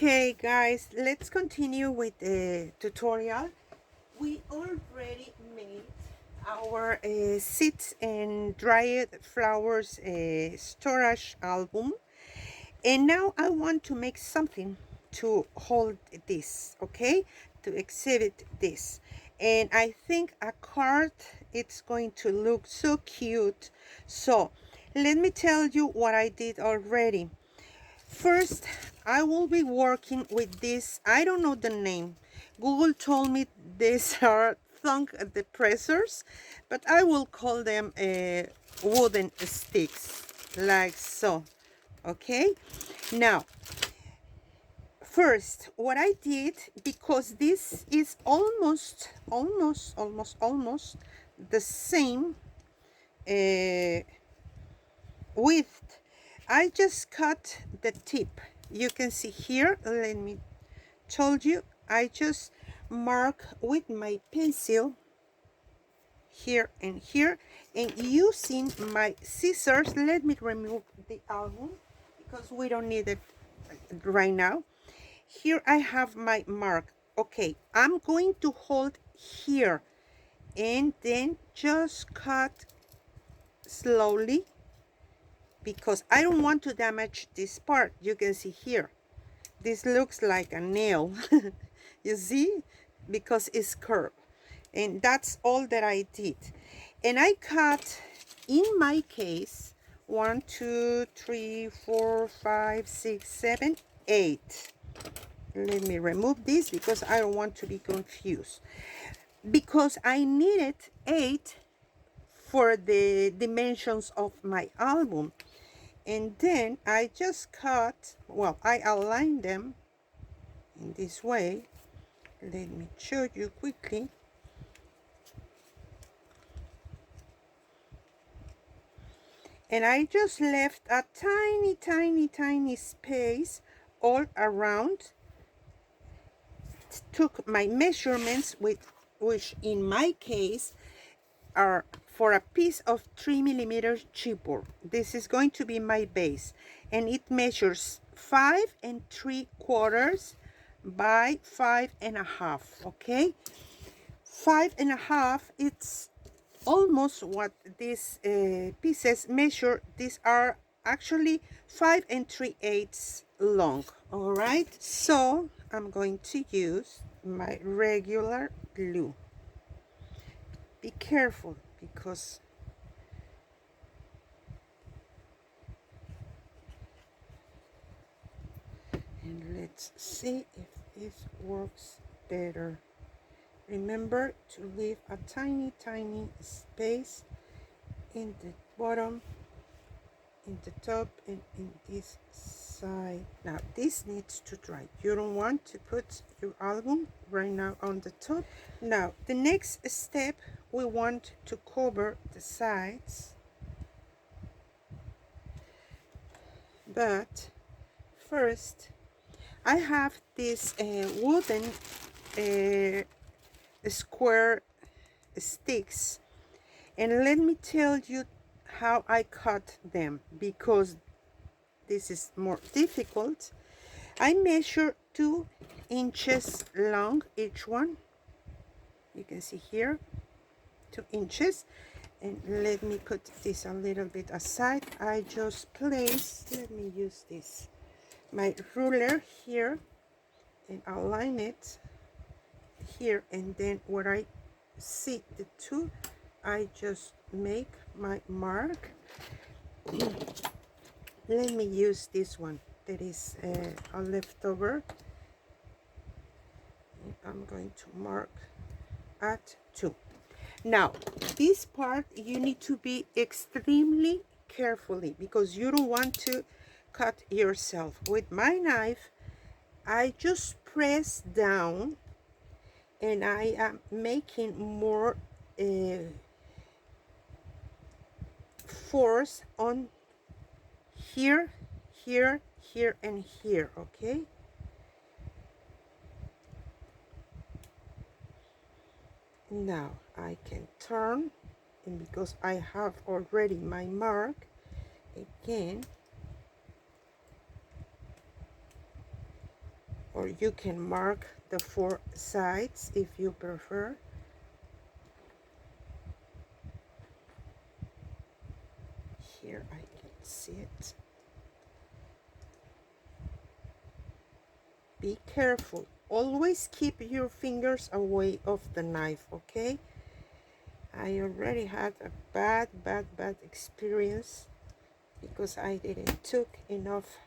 Okay guys, let's continue with the tutorial. We already made our seeds and dried flowers storage album, and now I want to make something to hold this, okay, to exhibit this. And I think a card, it's going to look so cute. So let me tell you what I did already. First, I will be working with this. I don't know the name. Google told me these are thumb depressors, but I will call them wooden sticks, like so. Okay. Now, first, what I did, because this is almost the same width, I just cut the tip. You can see here, let me told you, I just mark with my pencil here and here, and using my scissors, let me remove the album because we don't need it right now. Here I have my mark. Okay, I'm going to hold here and then just cut slowly because I don't want to damage this part. You can see here, this looks like a nail. You see, because it's curved. And that's all that I did. And I cut, in my case, 1 2 3 4 5 6 7 8. Let me remove this because I don't want to be confused, because I needed 8 for the dimensions of my album. And then I just cut, well, I aligned them in this way. Let me show you quickly. And I just left a tiny space all around. Took my measurements, which in my case are for a piece of 3mm chipboard. This is going to be my base, and it measures 5 3/4 by 5 1/2. Okay, 5 1/2, it's almost what these pieces measure. These are actually 5 3/8 long. All right, so I'm going to use my regular glue. Be careful, because and let's see if this works better. Remember to leave a tiny space in the bottom, in the top, and in this side. Now this needs to dry. You don't want to put your album right now on the top. Now the next step, we want to cover the sides, but first I have this wooden square sticks, and let me tell you how I cut them, because this is more difficult. I measure 2 inches long each one. You can see here, 2 inches. And let me put this a little bit aside. I just place, let me use this, my ruler here, and align it here, and then where I see the 2, I just make my mark. Let me use this one that is a leftover. I'm going to mark at 2. Now this part you need to be extremely carefully, because you don't want to cut yourself. With my knife, I just press down, and I am making more force on here, here, here, and here. Okay, now I can turn, and because I have already my mark, again or you can mark the 4 sides if you prefer. Here I can see it. Be careful. Always keep your fingers away of the knife, okay? I already had a bad experience because I didn't took enough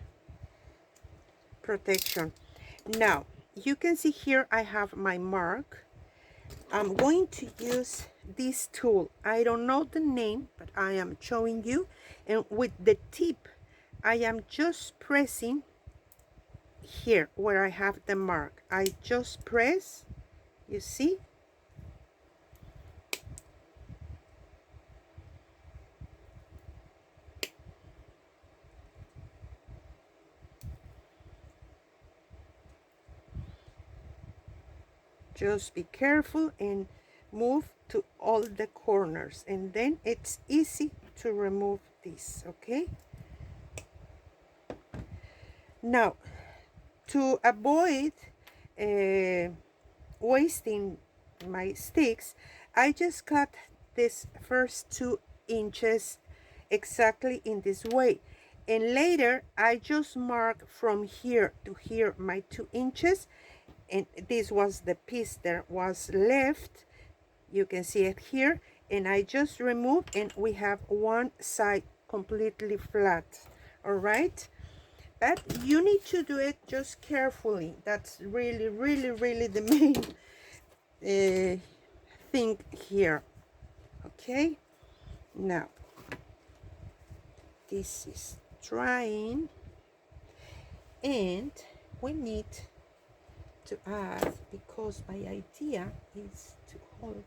protection. Now, you can see here I have my mark. I'm going to use this tool. I don't know the name, but I am showing you. And with the tip, I am just pressing here where I have the mark. I just press, you see? Just be careful and move to all the corners, and then it's easy to remove this, okay? Now, to avoid wasting my sticks, I just cut this first 2 inches exactly in this way, and later I just mark from here to here my 2 inches, and this was the piece that was left. You can see it here, and I just remove, and we have one side completely flat. All right, but you need to do it just carefully. That's really the main thing here. Okay, now this is drying, and we need to add, because my idea is to hold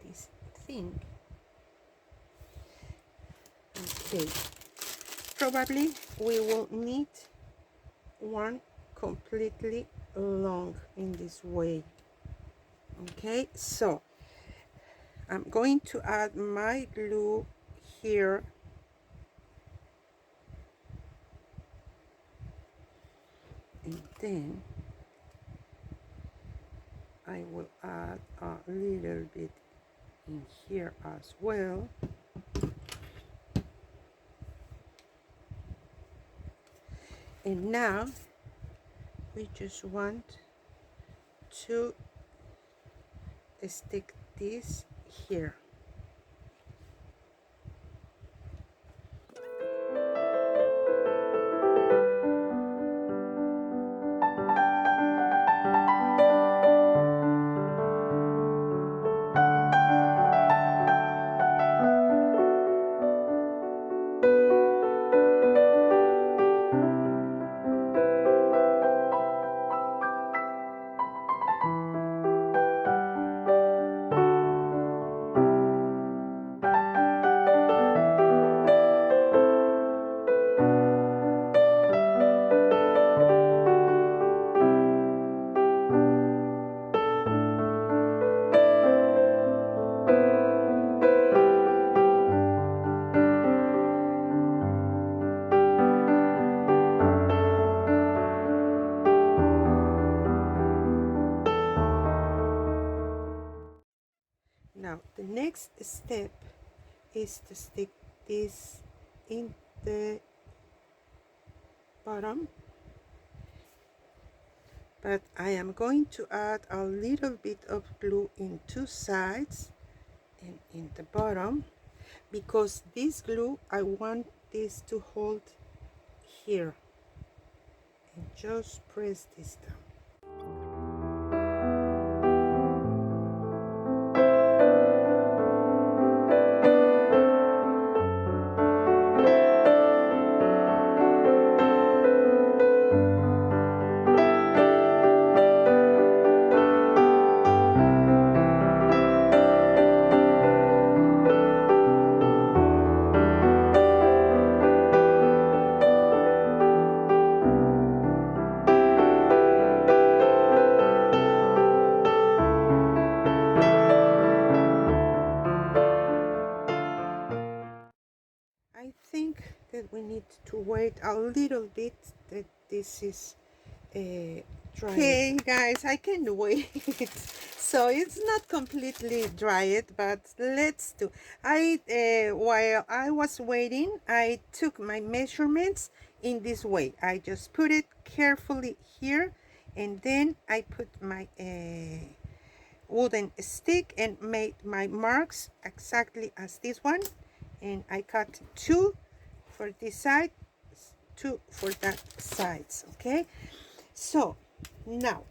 this thing. Okay, probably we will need one completely long in this way. Okay, so I'm going to add my glue here, and then I will add a little bit in here as well. And now we just want to stick this here. Now the next step is to stick this in the bottom, but I am going to add a little bit of glue in 2 sides and in the bottom, because this glue I want this to hold here, and just press this down. I think that we need to wait a little bit, that this is dry it. Okay, guys, I can't wait. So it's not completely dried, but let's do. While I was waiting, I took my measurements in this way. I just put it carefully here, and then I put my wooden stick and made my marks exactly as this one, and I cut 2 for this side, 2 for that sides. Okay, so now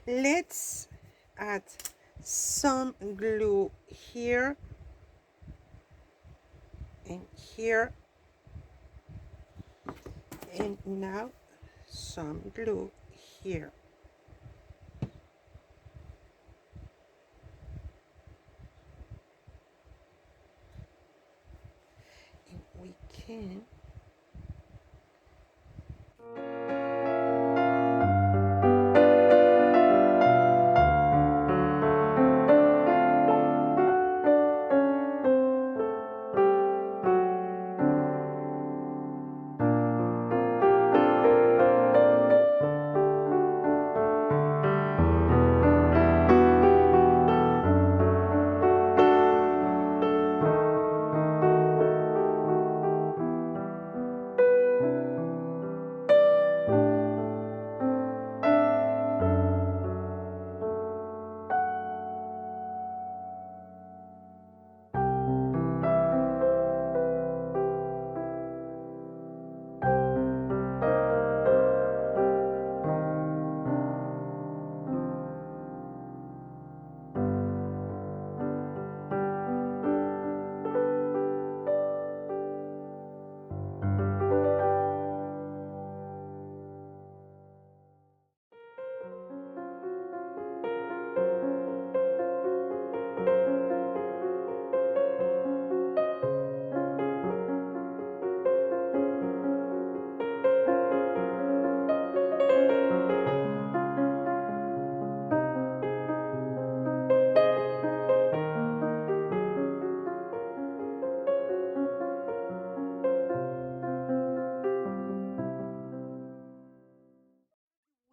let's add some glue here and here, and now some glue here. And we can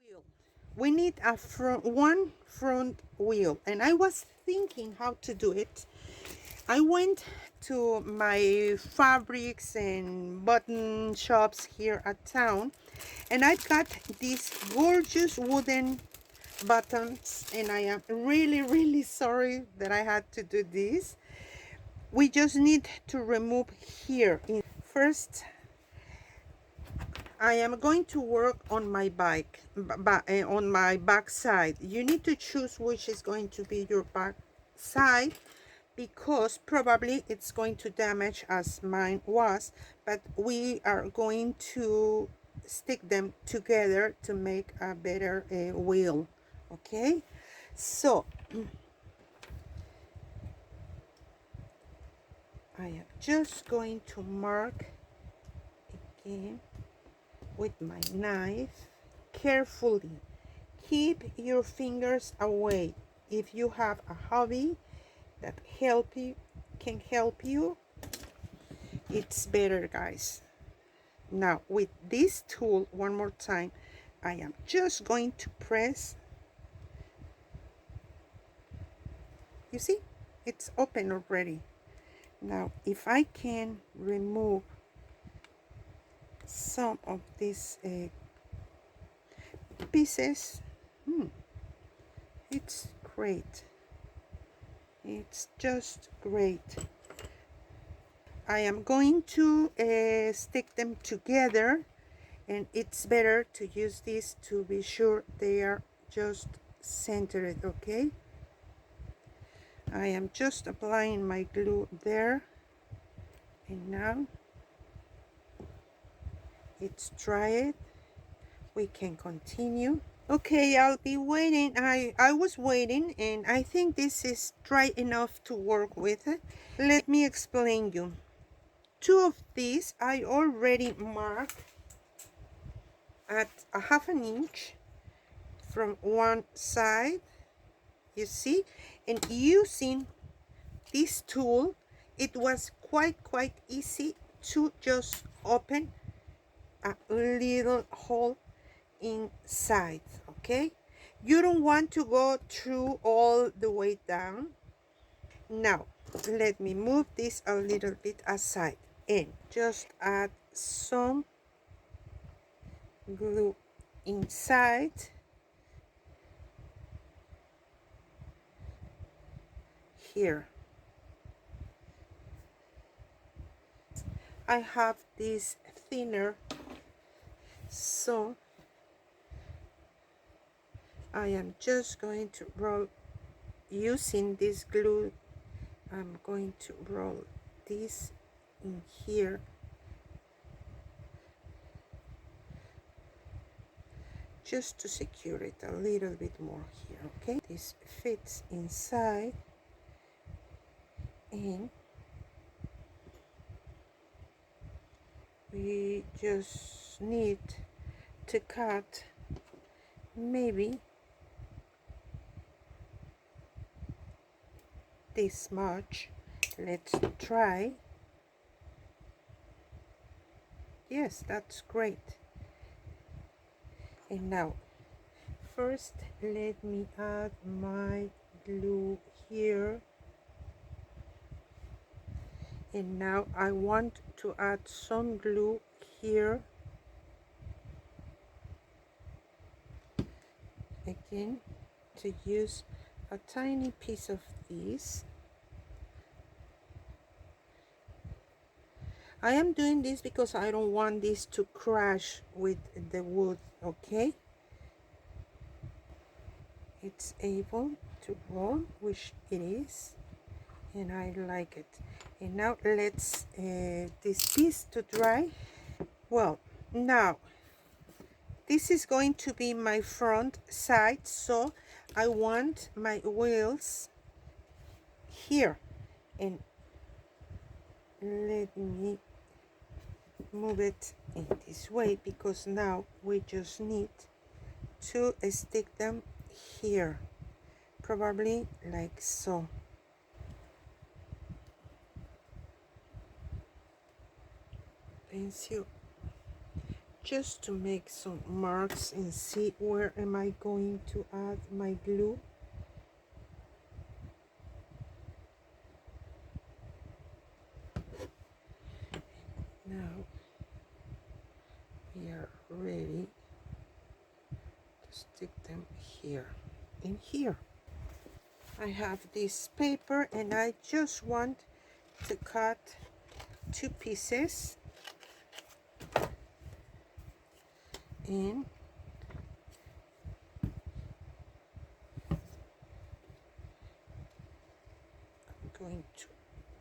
wheel. We need a one front wheel, and I was thinking how to do it. I went to my fabrics and button shops here at town, and I got these gorgeous wooden buttons, and I am really sorry that I had to do this. We just need to remove here. First, I am going to work on my bike, on my back side. You need to choose which is going to be your back side, because probably it's going to damage as mine was, but we are going to stick them together to make a better wheel. Okay, so I am just going to mark again with my knife carefully. Keep your fingers away. If you have a hobby that can help you, it's better, guys. Now with this tool, one more time, I am just going to press. You see, it's open already. Now if I can remove some of these pieces, it's great. It's just great. I am going to stick them together, and it's better to use this to be sure they are just centered. Okay, I am just applying my glue there, and now it's dried. We can continue. Okay, I'll be waiting. I was waiting, and I think this is dry enough to work with. Let me explain you. 2 of these I already marked at a 1/2 inch from one side, you see, and using this tool, it was quite easy to just open a little hole inside, okay? You don't want to go through all the way down. Now, let me move this a little bit aside and just add some glue inside here. I have this thinner, so I am just going to roll using this glue. I'm going to roll this in here just to secure it a little bit more here, okay? This fits inside, and we just need to cut maybe this much. Let's try. Yes, that's great. And now first let me add my glue here, and now I want to add some glue here again, to use a tiny piece of this. I am doing this because I don't want this to crash with the wood, okay? It's able to roll, which it is, and I like it. And now let's this piece to dry. Well, now this is going to be my front side, so I want my wheels here, and let me move it in this way because now we just need to stick them here, probably like so. Pencil just to make some marks and see where am I going to add my glue. Now we are ready to stick them here and here. I have this paper and I just want to cut 2 pieces, and I'm going to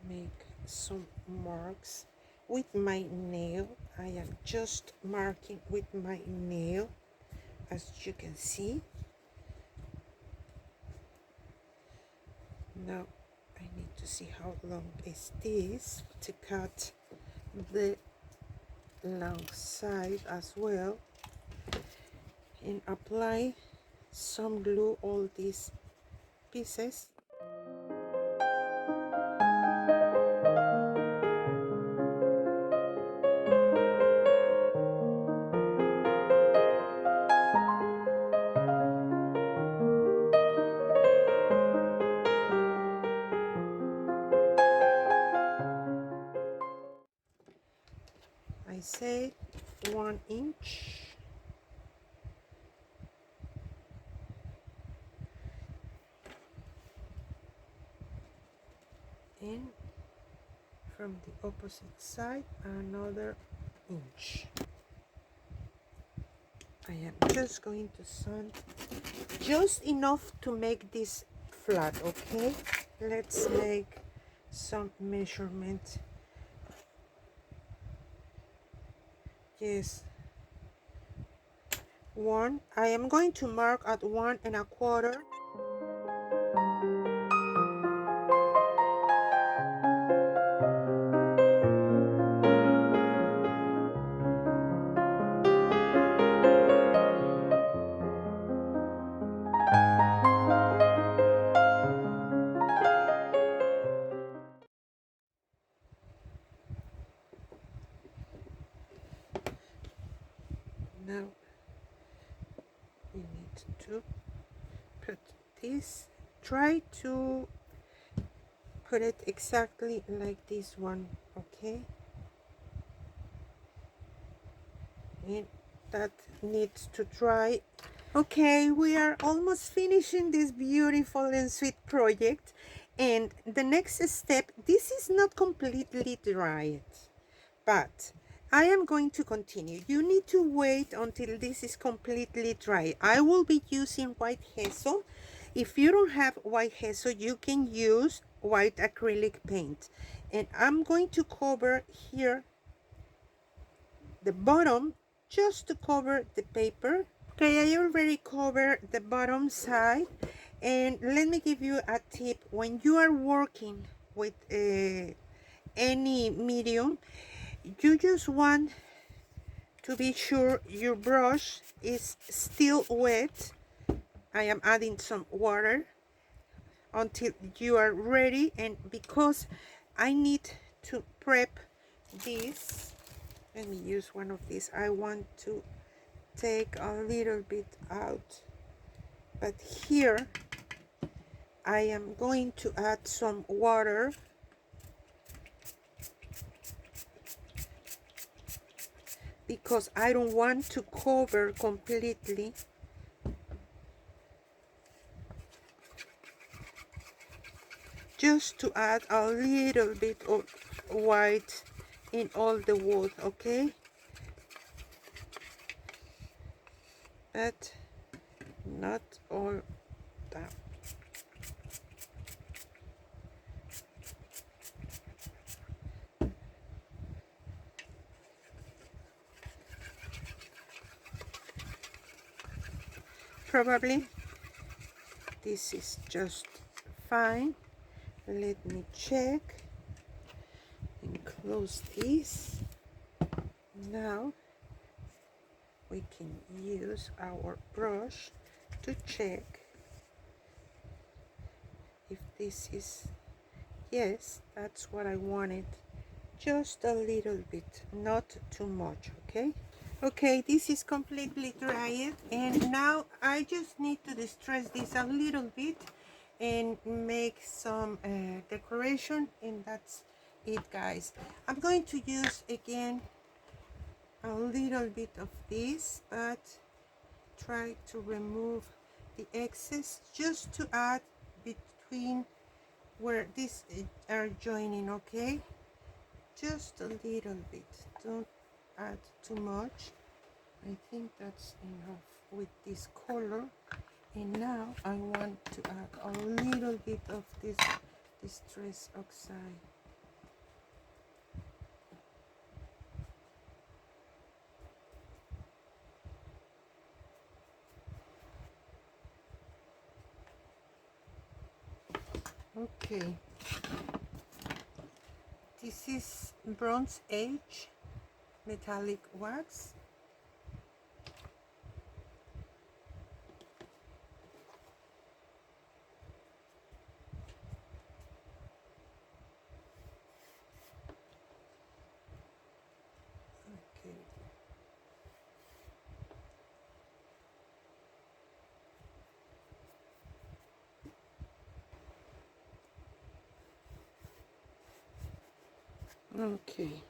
make some marks with my nail. I am just marking with my nail, as you can see. Now I need to see how long is this to cut the long side as well, and apply some glue all these pieces. I say 1 inch, and from the opposite side another inch. I am just going to sand just enough to make this flat, okay? Let's make some measurement. Yes, 1. I am going to mark at 1 1/4. Now we need to put this. Try to put it exactly like this one, okay? And that needs to dry. Okay, we are almost finishing this beautiful and sweet project. And the next step, this is not completely dried, but I am going to continue. You need to wait until this is completely dry. I will be using white gesso. If you don't have white gesso, you can use white acrylic paint. And I'm going to cover here the bottom just to cover the paper. Okay, I already covered the bottom side. And let me give you a tip. When you are working with any medium, you just want to be sure your brush is still wet. I am adding some water until you are ready, and because I need to prep this, let me use one of these. I want to take a little bit out, but here I am going to add some water because I don't want to cover completely. Just to add a little bit of white in all the wood, okay? But not all that. Probably this is just fine. Let me check and close this. Now we can use our brush to check if this is, yes, that's what I wanted. Just a little bit, not too much, okay? Okay, this is completely dried, and now I just need to distress this a little bit and make some decoration, and that's it, guys. I'm going to use again a little bit of this, but try to remove the excess just to add between where these are joining, okay? Just a little bit, don't add too much. I think that's enough with this color. And now I want to add a little bit of this distress oxide. Okay, this is Bronze Age metallic wax. Okay. Okay.